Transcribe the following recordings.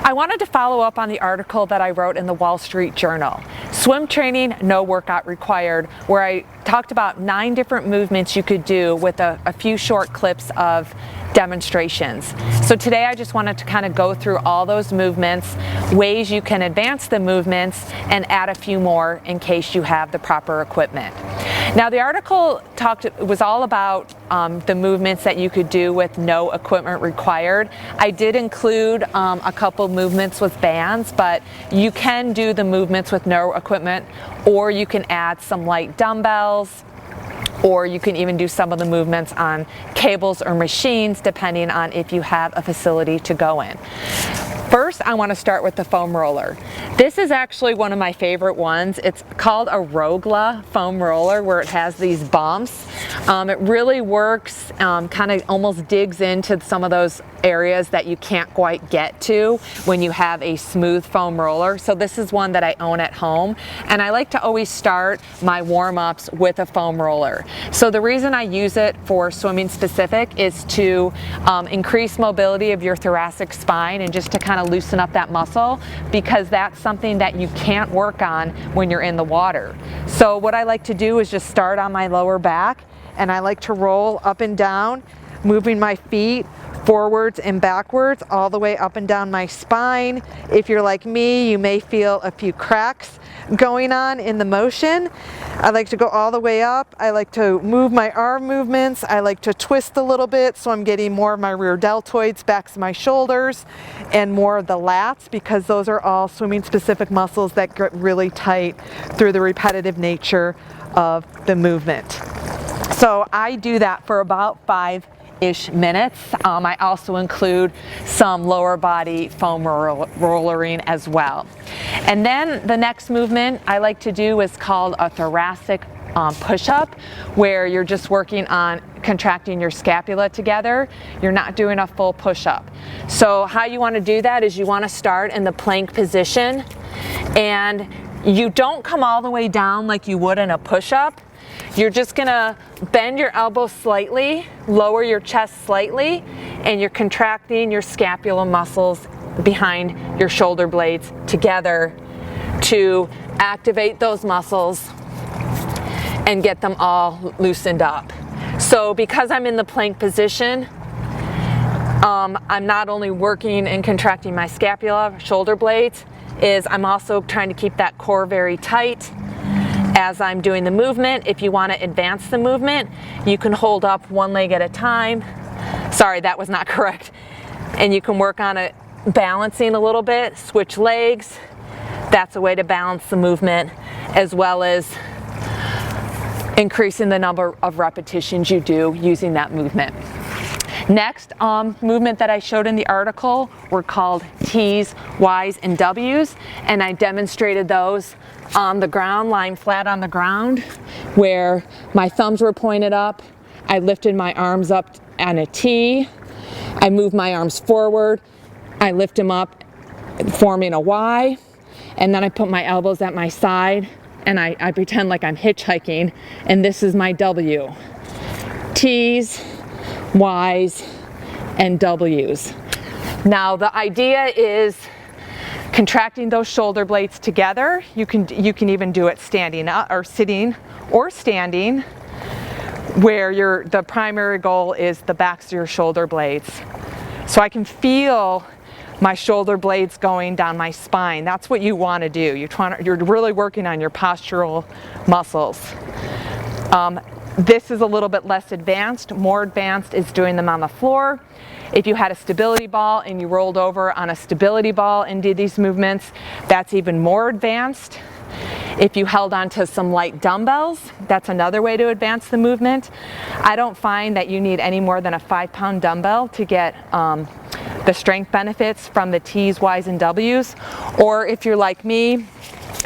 I wanted to follow up on the article that I wrote in the Wall Street Journal, Swim Training, No Workout Required, where I talked about 9 different movements you could do with a few short clips of demonstrations. So today I just wanted to kind of go through all those movements, ways you can advance the movements, and add a few more in case you have the proper equipment. Now the article was all about the movements that you could do with no equipment required. I did include a couple movements with bands, but you can do the movements with no equipment, or you can add some light dumbbells, or you can even do some of the movements on cables or machines depending on if you have a facility to go in. First, I want to start with the foam roller. This is actually one of my favorite ones. It's called a Rogla foam roller, where it has these bumps. It really works, kind of almost digs into some of those areas that you can't quite get to when you have a smooth foam roller. So this is one that I own at home, and I like to always start my warm-ups with a foam roller. So the reason I use it for swimming specific is to increase mobility of your thoracic spine and just to kind of loosen up that muscle, because that's something that you can't work on when you're in the water. So what I like to do is just start on my lower back, and I like to roll up and down, moving my feet forwards and backwards all the way up and down my spine. If you're like me, you may feel a few cracks going on in the motion. I like to go all the way up. I like to move my arm movements. I like to twist a little bit so I'm getting more of my rear deltoids, backs of my shoulders, and more of the lats, because those are all swimming specific muscles that get really tight through the repetitive nature of the movement. So I do that for about 5-ish minutes. I also include some lower body foam rollering as well. And then the next movement I like to do is called a thoracic push-up, where you're just working on contracting your scapula together. You're not doing a full push-up. So how you want to do that is you want to start in the plank position, and you don't come all the way down like you would in a push-up. You're just gonna bend your elbow slightly, lower your chest slightly, and you're contracting your scapular muscles behind your shoulder blades together to activate those muscles and get them all loosened up. So because I'm in the plank position, I'm not only working and contracting my scapula, shoulder blades, I'm also trying to keep that core very tight as I'm doing the movement. If you want to advance the movement, you can hold up one leg at a time. Sorry, that was not correct. And you can work on it, balancing a little bit, switch legs. That's a way to balance the movement, as well as increasing the number of repetitions you do using that movement. Next, movement that I showed in the article were called T's, Y's, and W's, and I demonstrated those on the ground, lying flat on the ground, where my thumbs were pointed up. I lifted my arms up on a T. I moved my arms forward. I lift them up, forming a Y, and then I put my elbows at my side, and I pretend like I'm hitchhiking, and this is my W. T's, Y's, and W's. Now the idea is contracting those shoulder blades together. You can even do it standing up or sitting or standing, where the primary goal is the backs of your shoulder blades. So I can feel my shoulder blades going down my spine. That's what you want to do. You're really working on your postural muscles. This is a little bit less advanced. More advanced is doing them on the floor. If you had a stability ball and you rolled over on a stability ball and did these movements, that's even more advanced. If you held onto some light dumbbells, that's another way to advance the movement. I don't find that you need any more than a 5-pound dumbbell to get the strength benefits from the T's, Y's, and W's. Or if you're like me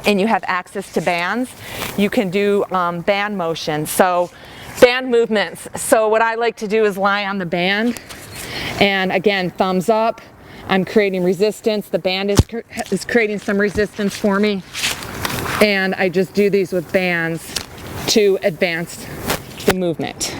and you have access to bands, you can do band motion. So band movements. So what I like to do is lie on the band, and again, thumbs up. I'm creating resistance. The band is creating some resistance for me, and I just do these with bands to advance the movement.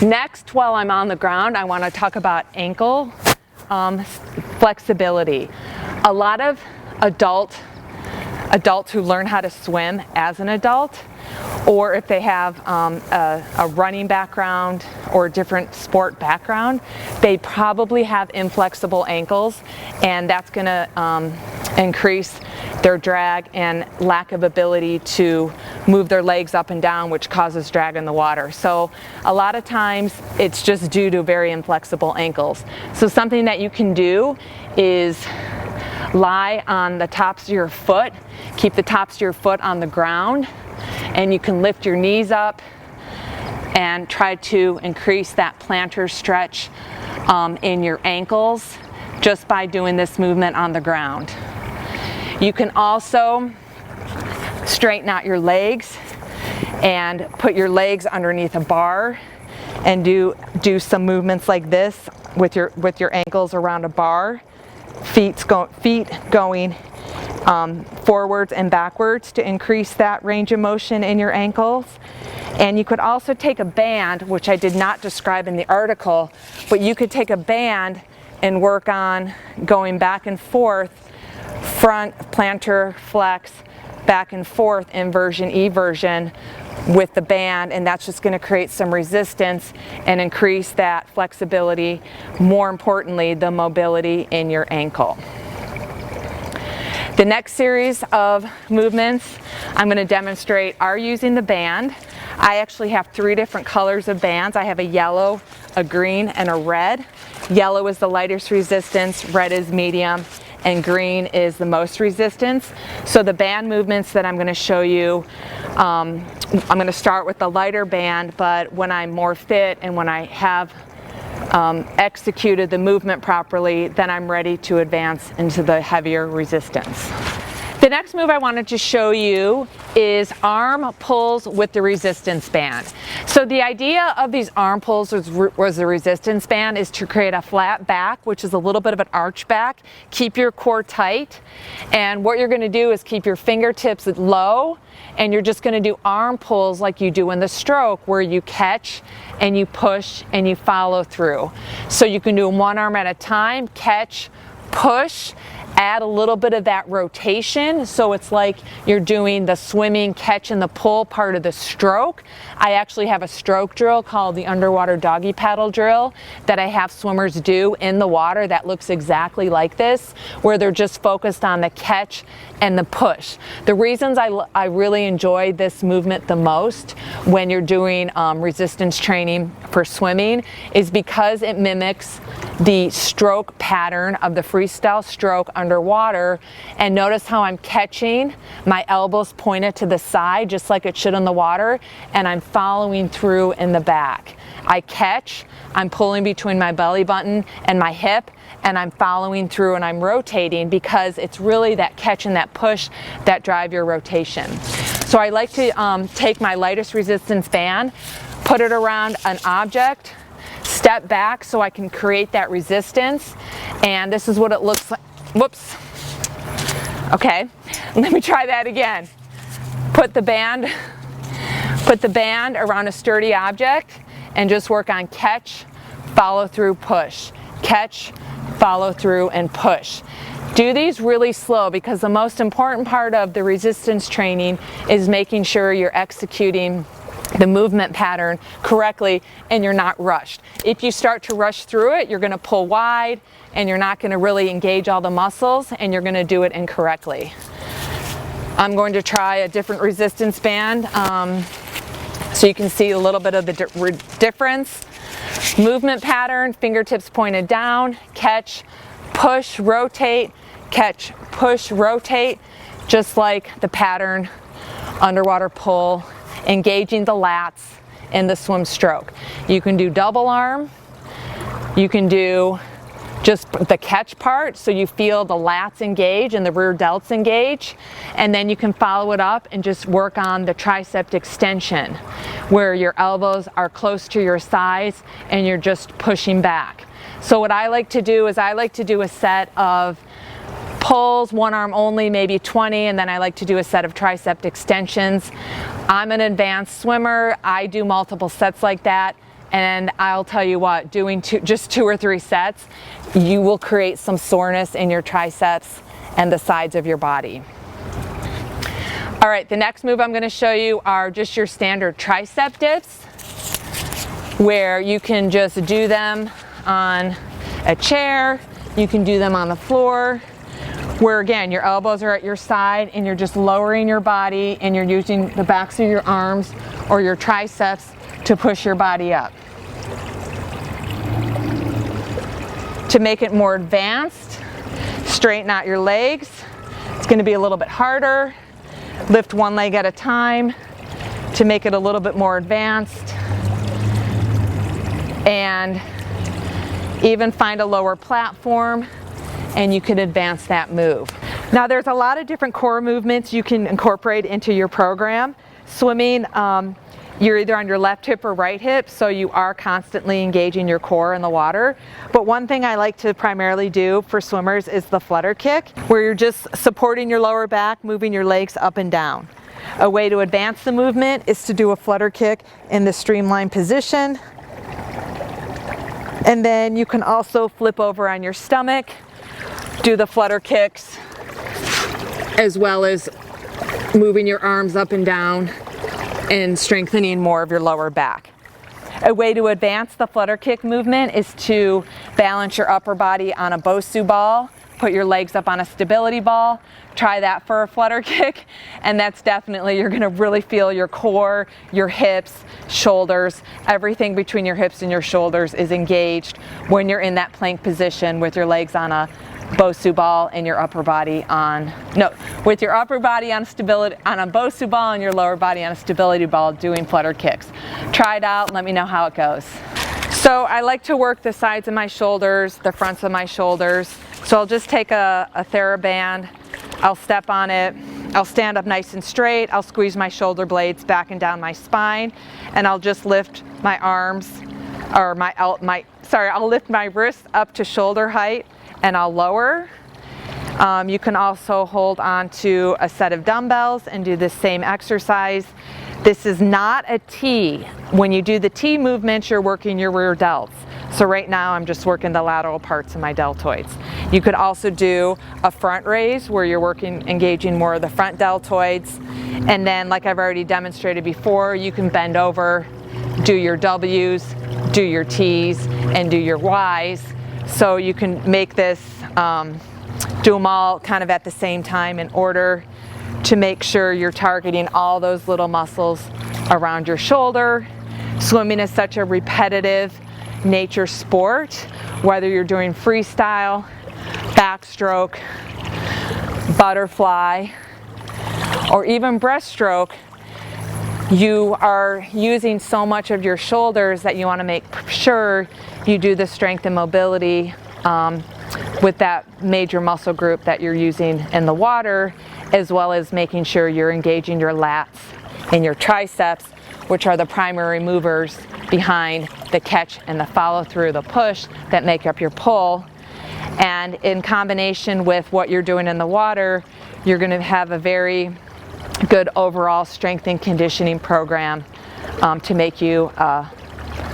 Next, while I'm on the ground, I want to talk about ankle flexibility. A lot of adults who learn how to swim as an adult, or if they have a running background or a different sport background, they probably have inflexible ankles, and that's going to increase their drag and lack of ability to move their legs up and down, which causes drag in the water. So a lot of times it's just due to very inflexible ankles. So something that you can do is lie on the tops of your foot, keep the tops of your foot on the ground, and you can lift your knees up and try to increase that plantar stretch in your ankles just by doing this movement on the ground. You can also straighten out your legs and put your legs underneath a bar and do some movements like this with your ankles around a bar, feet going forwards and backwards to increase that range of motion in your ankles. And you could also take a band, which I did not describe in the article, but you could take a band and work on going back and forth, front, plantar, flex, back and forth, inversion, eversion with the band, and that's just going to create some resistance and increase that flexibility, more importantly, the mobility in your ankle. The next series of movements I'm going to demonstrate are using the band. I actually have 3 different colors of bands. I have a yellow, a green, and a red. Yellow is the lightest resistance, red is medium, and green is the most resistance. So the band movements that I'm going to show you, I'm going to start with the lighter band, but when I'm more fit and when I have executed the movement properly, then I'm ready to advance into the heavier resistance. The next move I wanted to show you is arm pulls with the resistance band. So the idea of these arm pulls was the resistance band is to create a flat back, which is a little bit of an arch back. Keep your core tight, and what you're going to do is keep your fingertips low, and you're just going to do arm pulls like you do in the stroke, where you catch and you push and you follow through. So you can do them one arm at a time, catch, push, add a little bit of that rotation, so it's like you're doing the swimming, catch, and the pull part of the stroke. I actually have a stroke drill called the underwater doggy paddle drill that I have swimmers do in the water that looks exactly like this, where they're just focused on the catch and the push. The reasons I really enjoy this movement the most when you're doing resistance training for swimming is because it mimics the stroke pattern of the freestyle stroke underwater. And notice how I'm catching, my elbows pointed to the side just like it should in the water, and I'm following through in the back. I catch, I'm pulling between my belly button and my hip, and I'm following through and I'm rotating, because it's really that catch and that push that drive your rotation. So I like to take my lightest resistance band, put it around an object, step back so I can create that resistance, and this is what it looks like. Whoops. Okay, let me try that again. Put the band around a sturdy object and just work on catch, follow through, push. Catch, follow through, and push. Do these really slow, because the most important part of the resistance training is making sure you're executing the movement pattern correctly and you're not rushed. If you start to rush through it, you're going to pull wide and you're not going to really engage all the muscles, and you're going to do it incorrectly. I'm going to try a different resistance band so you can see a little bit of the difference. Movement pattern, fingertips pointed down, catch, push, rotate, catch, push, rotate, just like the pattern underwater pull, engaging the lats in the swim stroke. You can do double arm, you can do just the catch part, so you feel the lats engage and the rear delts engage, and then you can follow it up and just work on the tricep extension, where your elbows are close to your thighs and you're just pushing back. So what I like to do is I like to do a set of pulls, one arm only, maybe 20, and then I like to do a set of tricep extensions. I'm an advanced swimmer, I do multiple sets like that, And I'll tell you what, doing just 2 or 3 sets, you will create some soreness in your triceps and the sides of your body. All right, the next move I'm going to show you are just your standard tricep dips, where you can just do them on a chair, you can do them on the floor, where again your elbows are at your side and you're just lowering your body and you're using the backs of your arms or your triceps to push your body up. To make it more advanced, straighten out your legs. It's going to be a little bit harder. Lift one leg at a time to make it a little bit more advanced. And even find a lower platform and you can advance that move. Now there's a lot of different core movements you can incorporate into your program. Swimming, you're either on your left hip or right hip, so you are constantly engaging your core in the water. But one thing I like to primarily do for swimmers is the flutter kick, where you're just supporting your lower back, moving your legs up and down. A way to advance the movement is to do a flutter kick in the streamlined position. And then you can also flip over on your stomach, do the flutter kicks, as well as moving your arms up and down and strengthening more of your lower back. A way to advance the flutter kick movement is to balance your upper body on a Bosu ball, put your legs up on a stability ball, try that for a flutter kick, and that's definitely, you're gonna really feel your core, your hips, shoulders, everything between your hips and your shoulders is engaged when you're in that plank position with your legs on a Bosu ball and your upper body on, with your upper body on a Bosu ball and your lower body on a stability ball doing flutter kicks. Try it out, let me know how it goes. So I like to work the sides of my shoulders, the fronts of my shoulders. So I'll just take a TheraBand, I'll step on it, I'll stand up nice and straight, I'll squeeze my shoulder blades back and down my spine, and I'll just lift my arms, or I'll lift my wrists up to shoulder height and I'll lower. You can also hold on to a set of dumbbells and do the same exercise. This is not a T. When you do the T movements, you're working your rear delts. So right now I'm just working the lateral parts of my deltoids. You could also do a front raise where you're engaging more of the front deltoids. And then, like I've already demonstrated before, you can bend over, do your W's, do your T's, and do your Y's. So you can make this, do them all kind of at the same time in order to make sure you're targeting all those little muscles around your shoulder. Swimming is such a repetitive nature sport, whether you're doing freestyle, backstroke, butterfly, or even breaststroke. You are using so much of your shoulders that you want to make sure you do the strength and mobility with that major muscle group that you're using in the water, as well as making sure you're engaging your lats and your triceps, which are the primary movers behind the catch and the follow through, the push that make up your pull. And in combination with what you're doing in the water, you're going to have a very good overall strength and conditioning program to make you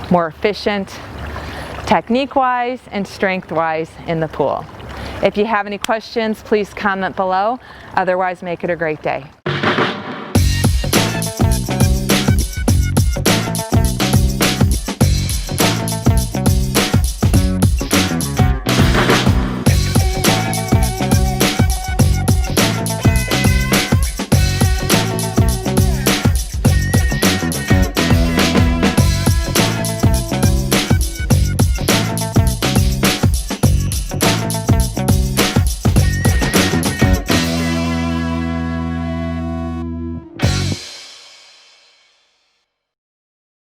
more efficient technique-wise and strength-wise in the pool. If you have any questions, please comment below. Otherwise, make it a great day.